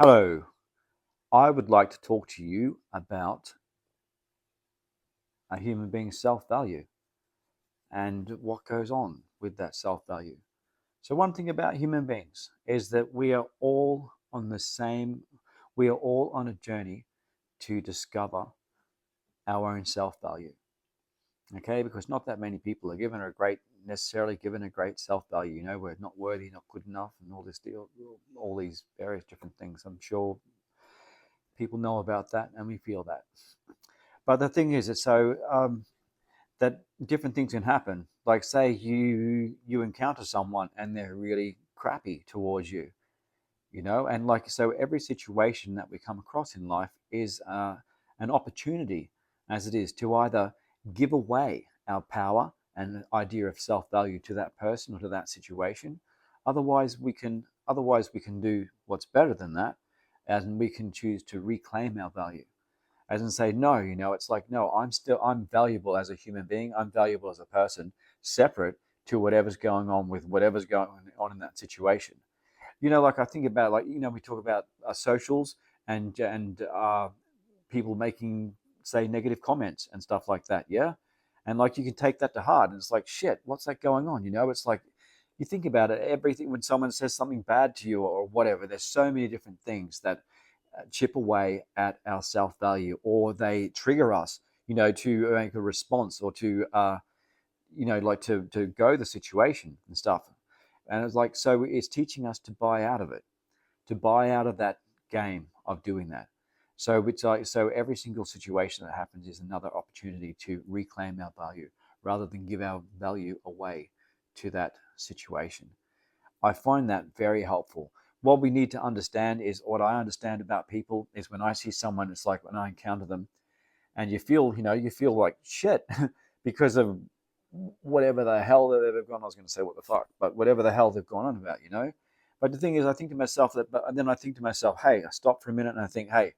Hello, I would like to talk to you about a human being's self value and what goes on with that self value. So, one thing about human beings is that we are all on a journey to discover our own self value. Okay, because not that many people are necessarily given a great self value. We're not worthy, not good enough, and all this deal, all these various different things. I'm sure people know about that and we feel that. But the thing is, that different things can happen. Like, say you encounter someone and they're really crappy towards you, and like so, every situation that we come across in life is an opportunity, as it is, to either give away our power and idea of self value to that person or to that situation. Otherwise, we can do what's better than that, and we can choose to reclaim our value as in say no. It's like, no, I'm valuable as a human being, I'm valuable as a person, separate to whatever's going on with whatever's going on in that situation. Like, I think about, like, we talk about socials and people making, say, negative comments and stuff like that, yeah. And like, you can take that to heart and it's like, shit, what's that going on? It's like, you think about it, everything, when someone says something bad to you or whatever, there's so many different things that chip away at our self value, or they trigger us, to make a response, or to, like to go the situation and stuff. And it's like, so it's teaching us to buy out of it, to buy out of that game of doing that. So it's like, so every single situation that happens is another opportunity to reclaim our value rather than give our value away to that situation. I find that very helpful. What we need to understand is, what I understand about people is, when I see someone, it's like when I encounter them, and you feel like shit because of whatever the hell that they've gone. I was going to say what the fuck, but whatever the hell they've gone on about. But the thing is, I think to myself but then I think to myself, hey, I stop for a minute and I think, hey,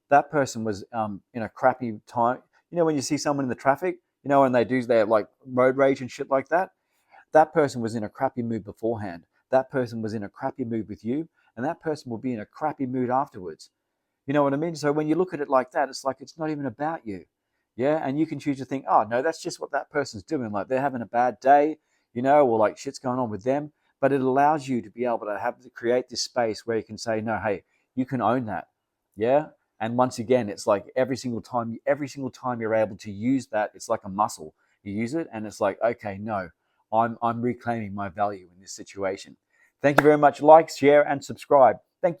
that person was in a crappy time. When you see someone in the traffic, and they do their like road rage and shit like that, that person was in a crappy mood beforehand. That person was in a crappy mood with you, and that person will be in a crappy mood afterwards. You know what I mean? So when you look at it like that, it's like, it's not even about you. Yeah. And you can choose to think, oh, no, that's just what that person's doing. Like, they're having a bad day, or like shit's going on with them. But it allows you to be able to create this space where you can say, no, hey, you can own that. Yeah. And once again, it's like every single time you're able to use that, it's like a muscle. You use it and it's like, okay, no, I'm reclaiming my value in this situation. Thank you very much. Like, share, and subscribe.